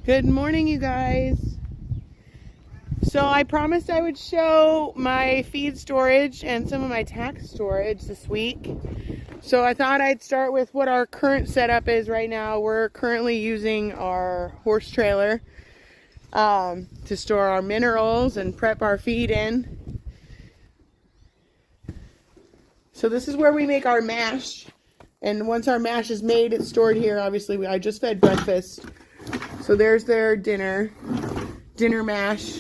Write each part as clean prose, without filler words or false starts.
Good morning, you guys. So I promised I would show my feed storage and some of my tack storage this week. So I thought I'd start with what our current setup is right now. We're currently using our horse trailer to store our minerals and prep our feed in. So this is where we make our mash. And once our mash is made, it's stored here. Obviously, I just fed breakfast. So there's their dinner mash.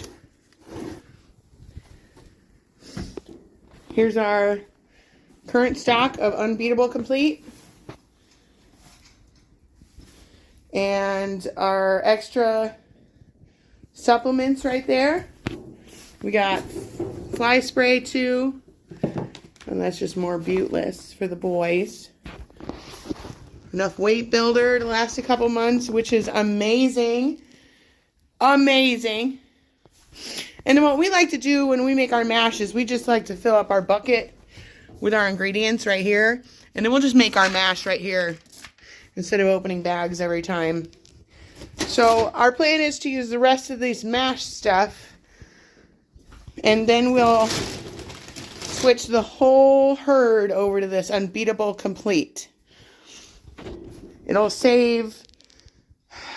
Here's our current stock of Unbeatable Complete. And our extra supplements right there. We got fly spray too. And that's just more Buteless for the boys. Enough weight builder to last a couple months, which is amazing. Amazing. And then what we like to do when we make our mash is we just like to fill up our bucket with our ingredients right here. And then we'll just make our mash right here instead of opening bags every time. So our plan is to use the rest of this mash stuff. And then we'll switch the whole herd over to this Unbeatable Complete. It'll save,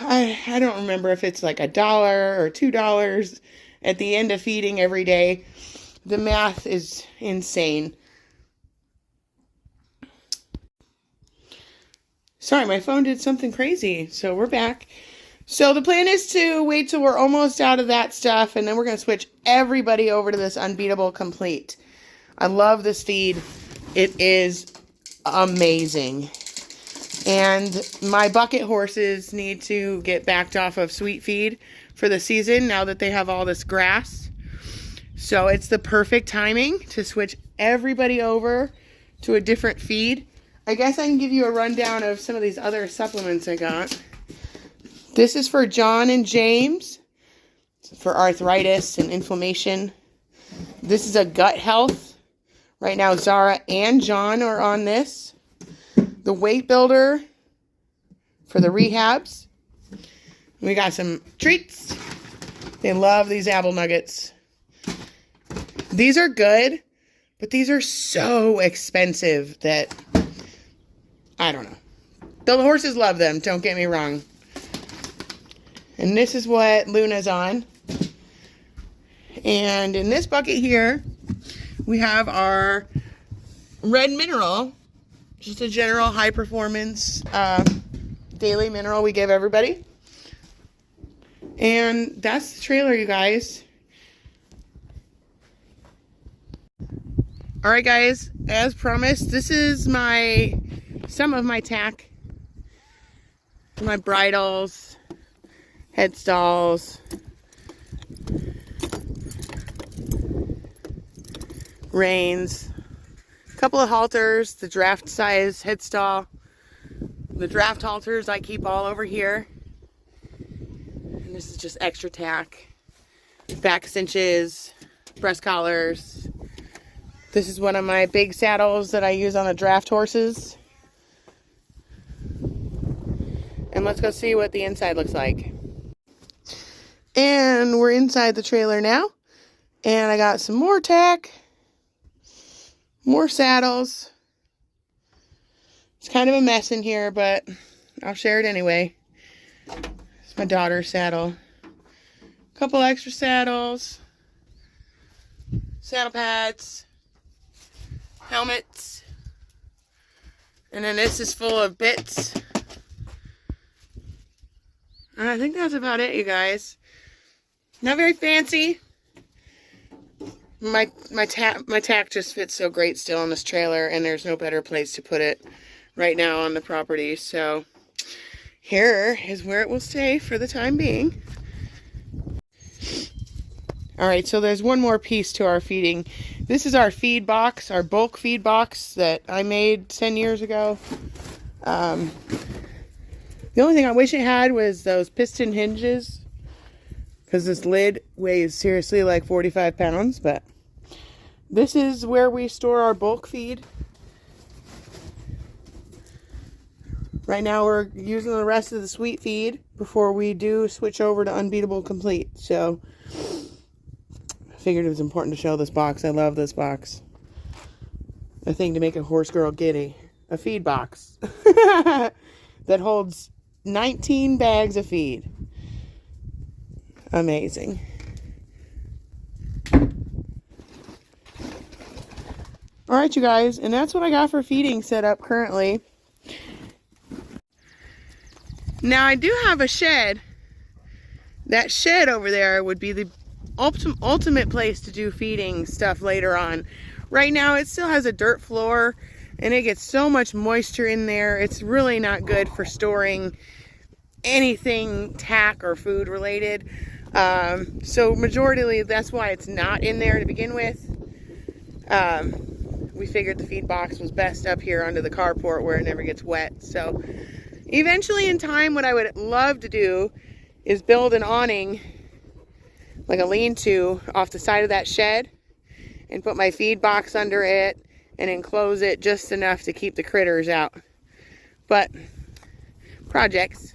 I don't remember if it's like $1 or $2 at the end of feeding every day. The math is insane. Sorry, my phone did something crazy, so we're back. So the plan is to wait till we're almost out of that stuff, and then we're going to switch everybody over to this Unbeatable Complete. I love this feed. It is amazing. And my bucket horses need to get backed off of sweet feed for the season now that they have all this grass. So it's the perfect timing to switch everybody over to a different feed. I guess I can give you a rundown of some of these other supplements I got. This is for John and James for arthritis and inflammation. This is a gut health. Right now Zara and John are on this. The weight builder for the rehabs. We got some treats. They love these apple nuggets. These are good, but these are so expensive that I don't know. The horses love them, don't get me wrong. And this is what Luna's on. And in this bucket here, we have our red mineral. Just a general high performance daily mineral we give everybody. And that's the trailer, you guys. Alright guys, as promised, this is some of my tack. My bridles, headstalls, reins. Couple of halters, the draft size headstall, the draft halters I keep all over here, and this is just extra tack, back cinches, breast collars. This is one of my big saddles that I use on the draft horses. And let's go see what the inside looks like. And we're inside the trailer now, and I got some more tack. More saddles. It's kind of a mess in here, but I'll share it anyway. It's my daughter's saddle. A couple extra saddles. Saddle pads. Helmets. And then this is full of bits. And I think that's about it, you guys. Not very fancy. My tack just fits so great still on this trailer, and there's no better place to put it right now on the property. So here is where it will stay for the time being. Alright, so there's one more piece to our feeding. This is our feed box, our bulk feed box that I made 10 years ago. The only thing I wish it had was those piston hinges, because this lid weighs seriously like 45 pounds, but this is where we store our bulk feed. Right now we're using the rest of the sweet feed before we do switch over to Unbeatable Complete. So I figured it was important to show this box. I love this box. A thing to make a horse girl giddy. A feed box that holds 19 bags of feed. Amazing. All right, you guys, and that's what I got for feeding set up currently. Now I do have a shed. That shed over there would be the ultimate place to do feeding stuff later on. Right now it still has a dirt floor and it gets so much moisture in there. It's really not good for storing anything tack or food related. So majority, that's why it's not in there to begin with. We figured the feed box was best up here under the carport where it never gets wet. So eventually in time, what I would love to do is build an awning, like a lean-to off the side of that shed, and put my feed box under it and enclose it just enough to keep the critters out. But projects.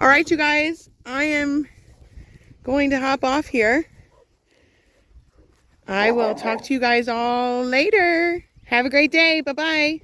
All right, you guys, I am going to hop off here. I will talk to you guys all later. Have a great day. Bye-bye.